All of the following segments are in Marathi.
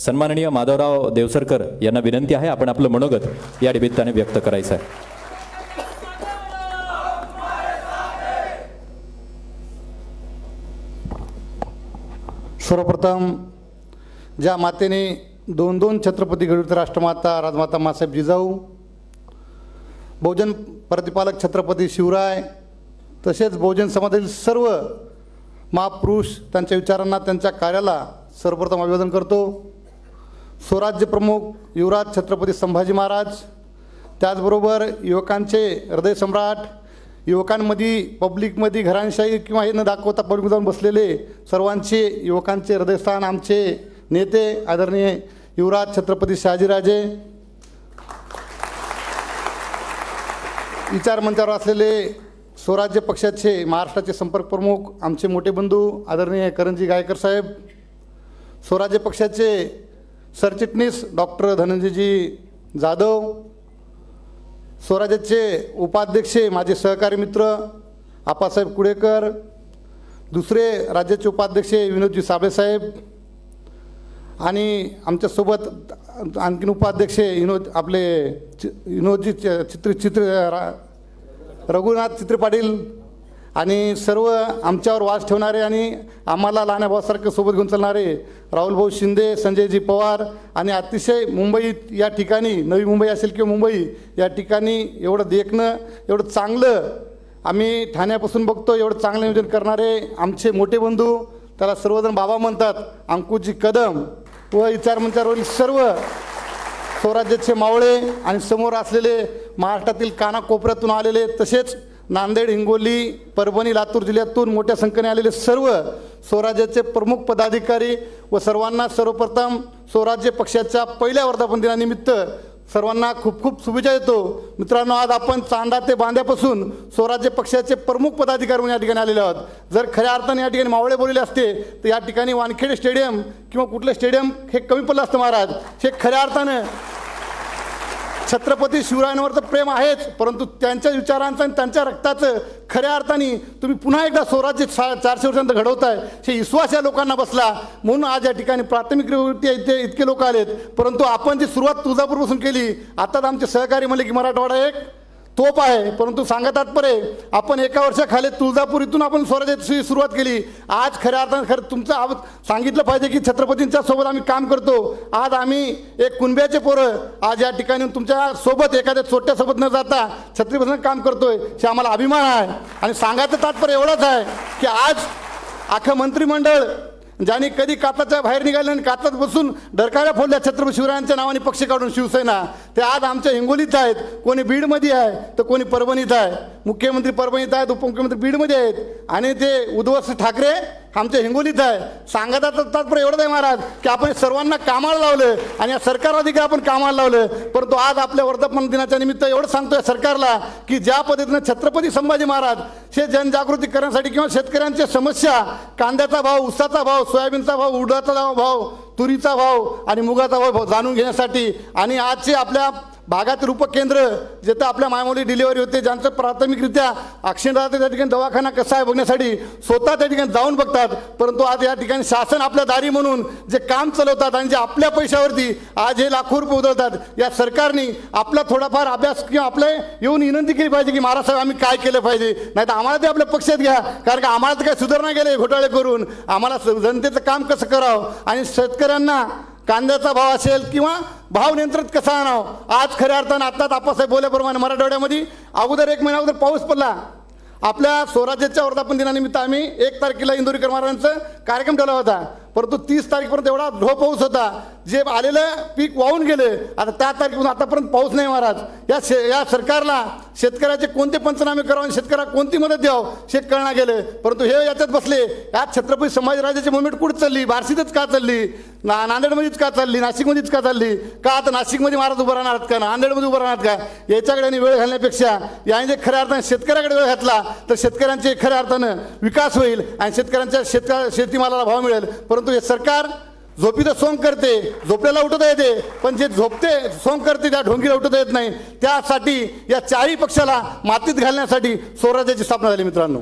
सन्माननीय माधवराव देवसरकर यांना विनंती आहे आपण आपलं मनोगत या निमित्ताने व्यक्त करायचं आहे। सर्वप्रथम ज्या मातेने दोन छत्रपती घडविले, राष्ट्रमाता राजमाता मासाहेब जिजाऊ, बहुजन प्रतिपालक छत्रपती शिवराय, तसेच बहुजन समाजातील सर्व महापुरुष, त्यांच्या विचारांना त्यांच्या कार्याला सर्वप्रथम अभिवादन करतो। स्वराज्य प्रमुख युवराज छत्रपती संभाजी महाराज, त्याचबरोबर युवकांचे हृदय सम्राट, युवकांमध्ये पब्लिकमध्ये घराणेशाही किंवा हे न दाखवता पब्लिक जाऊन बसलेले सर्वांचे युवकांचे हृदयस्थान आमचे नेते आदरणीय युवराज छत्रपती शहाजीराजे, विचार मंचावर असलेले स्वराज्य पक्षाचे महाराष्ट्राचे संपर्क प्रमुख आमचे मोठे बंधू आदरणीय करंजी गायकर साहेब, स्वराज्य पक्षाचे सरचिटणीस डॉक्टर धनंजयजी जाधव, स्वराज्याचे उपाध्यक्ष माझे सहकारी मित्र आप्पासाहेब कुडेकर, दुसरे राज्याचे उपाध्यक्ष विनोदजी साबळेसाहेब, आणि आमच्यासोबत आणखीन उपाध्यक्ष विनोदजी रघुनाथ चित्रे पाटील, आणि सर्व आमच्यावर वास ठेवणारे आणि आम्हाला लहान भावासारखं सोबत घेऊन चालणारे राहुलभाऊ शिंदे, संजयजी पवार, आणि अतिशय मुंबईत या ठिकाणी नवी मुंबई असेल किंवा मुंबई या ठिकाणी एवढं देखणं एवढं चांगलं आम्ही ठाण्यापासून बघतो, एवढं चांगलं नियोजन करणारे आमचे मोठे बंधू, त्याला सर्वजण बाबा म्हणतात, अंकुशजी कदम व विचार मंचावरील सर्व स्वराज्याचे मावळे आणि समोर असलेले महाराष्ट्रातील कानाकोपऱ्यातून आलेले, तसेच नांदेड, हिंगोली, परभणी, लातूर जिल्ह्यातून मोठ्या संख्येने आलेले सर्व स्वराज्याचे प्रमुख पदाधिकारी व सर्वांना सर्वप्रथम स्वराज्य पक्षाच्या पहिल्या वर्धापन दिनानिमित्त सर्वांना खूप खूप शुभेच्छा देतो। मित्रांनो, आज आपण चांदा ते बांध्यापासून स्वराज्य पक्षाचे प्रमुख पदाधिकारी म्हणून या ठिकाणी आलेले आहोत। जर खऱ्या अर्थाने या ठिकाणी मावळे बोलले असते तर या ठिकाणी वानखेडे स्टेडियम किंवा कुठलं स्टेडियम हे कमी पडलं असतं महाराज। हे खऱ्या अर्थानं छत्रपती शिवरायांवर तर प्रेम आहेच, परंतु त्यांच्या विचारांचं आणि त्यांच्या रक्ताचं खऱ्या अर्थाने तुम्ही पुन्हा एकदा स्वराज्य 400 वर्षांत घडवताय हे विश्वास या लोकांना बसला, म्हणून आज या ठिकाणी प्राथमिक इथे इतके लोक आलेत। परंतु आपण जी सुरुवात तुळजापूरपासून केली, आताच आमचे सहकारी म्हणले की मराठवाडा एक तोप आहे, परंतु सांगा तात्पर्य आपण एका वर्षाखाली तुळजापूर इथून आपण स्वराज्याची सुरुवात केली। आज खऱ्या अर्थानं खरं तुमचं सांगितलं पाहिजे की छत्रपतींच्या सोबत आम्ही काम करतो। आज आम्ही एक कुणब्याचे पोरं आज या ठिकाणी तुमच्या सोबत एखाद्या छोट्यासोबत न जाता छत्रपतींना काम करतोय, हे आम्हाला अभिमान आहे। आणि सांगायचं तात्पर्य एवढंच आहे की आज अख्खं मंत्रिमंडळ ज्यांनी कधी काचाच्या बाहेर निघाले आणि काचात बसून डरकाळ्या फोडल्या छत्रपती शिवरायांच्या नावाने पक्ष काढून शिवसेना, ते आज आमच्या हिंगोलीत आहेत, कोणी बीडमध्ये आहे तर कोणी परभणीत आहे, मुख्यमंत्री परभणीत आहेत, उपमुख्यमंत्री बीडमध्ये आहेत, आणि ते उद्धव ठाकरे आमच्या हिंगोलीत आहे। सांगायचं तात्पर्य एवढंच आहे महाराज की आपण सर्वांना कामाला लावलं आणि या सरकारला देखील आपण कामाला लावलं। परंतु आज आपल्या वर्धापन दिनाच्या निमित्त एवढं सांगतोय सरकारला की ज्या पद्धतीनं छत्रपती संभाजी महाराज हे जनजागृती करण्यासाठी किंवा शेतकऱ्यांच्या समस्या, कांद्याचा भाव, ऊसाचा भाव, सोयाबीनचा भाव, उडदाचा भाव, तुरीचा भाव आणि मुगाचा भाव जाणून घेण्यासाठी, आणि आजचे आपल्या भागातील उपकेंद्र जिथं आपल्या मायमुली डिलिव्हरी होते, ज्यांचं प्राथमिकरित्या ॲक्सिडेंट राहते त्या ठिकाणी दवाखाना कसा आहे बघण्यासाठी स्वतः त्या ठिकाणी जाऊन बघतात। परंतु आज या ठिकाणी शासन आपल्या दारी म्हणून जे काम चालवतात आणि जे आपल्या पैशावरती आज हे लाखो रुपये उधळतात, या सरकारने आपला थोडाफार अभ्यास किंवा आपले येऊन विनंती केली पाहिजे की महाराज साहेब आम्ही काय केलं पाहिजे, नाही तर आम्हाला ते आपल्या पक्षात घ्या, कारण का आम्हाला तर काही सुधारणा गेले घोटाळे करून, आम्हाला जनतेचं काम कसं करावं आणि शेतकऱ्यांना कांद्याचा भाव असेल किंवा भाव नियंत्रित कसा आणावं। आज खऱ्या अर्थानं आत्ताच आप्पासाहेब बोलल्याप्रमाणे मराठवाड्यामध्ये अगोदर 1 महिना अगोदर पाऊस पडला। आपल्या स्वराज्याच्या वर्धापन दिनानिमित्त आम्ही 1 तारखेला इंदोरीकर महाराजांचा कार्यक्रम ठेवला होता, परंतु 30 तारखेपर्यंत एवढा ढो पाऊस होता, जे आलेलं पीक वाहून गेले। आता त्या तारखेपासून आतापर्यंत पाऊस नाही महाराज। या सरकारला शेतकऱ्याचे कोणते पंचनामे करावे आणि शेतकऱ्याला कोणती मदत द्यावं हे कळणार गेले, परंतु हे याच्यात बसले। यात छत्रपती संभाजीराजाची मुवमेंट कुठं चालली, बार्शीतच का चालली, नांदेडमध्येच का चालली, नाशिकमध्येच का चालली, का आता नाशिकमध्ये महाराज उभं राहणार का, नांदेडमध्ये उभं राहणार का, याच्याकडे वेळ घालण्यापेक्षा याने जे खऱ्या अर्थाने शेतकऱ्याकडे वेळ घातला तर शेतकऱ्यांचे खऱ्या अर्थानं विकास होईल आणि शेतकऱ्यांच्या शेतीमालाला भाव मिळेल। परंतु हे सरकार झोपीचं सोंग करते, झोपल्याला उठवता येते, पण जे झोपते सोंग करते त्या ढोंगीला उठवता येत नाही। त्यासाठी या चारही पक्षाला मातीत घालण्यासाठी स्वराज्याची स्थापना झाली। मित्रांनो,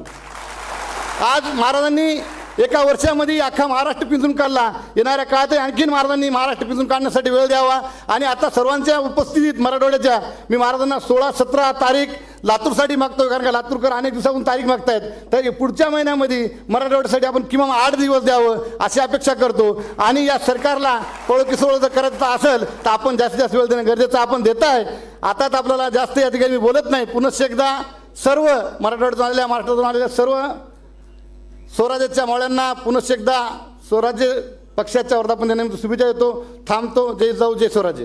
आज महाराजांनी एका वर्षामध्ये अख्खा महाराष्ट्र पिंजून काढला. येणाऱ्या काळात आणखीन महाराजांनी महाराष्ट्र पिंजून काढण्यासाठी वेळ द्यावा. आणि आता सर्वांच्या उपस्थितीत मराठवाड्याच्या मी महाराजांना 16-17 तारीख लातूरसाठी मागतोय, कारण का लातूरकर अनेक दिवसाहून तारीख मागतायत. तर पुढच्या महिन्यामध्ये मराठवाड्यासाठी आपण किमान 8 दिवस द्यावं अशी अपेक्षा करतो. आणि या सरकारला पळोकिसोळ जर करायचं असेल तर आपण जास्तीत जास्त वेळ देणं गरजेचं आपण देत आहे. आता तर आपल्याला जास्त या ठिकाणी मी बोलत नाही. पुनश्च एकदा सर्व मराठवाड्यातून आलेल्या महाराष्ट्रातून आलेल्या सर्व स्वराज्याच्या मावळ्यांना पुनश्च एकदा स्वराज्य पक्षाच्या वर्धापन दिनानिमित्त शुभेच्छा देतो. थांबतो. जय जाऊ जय स्वराज्य.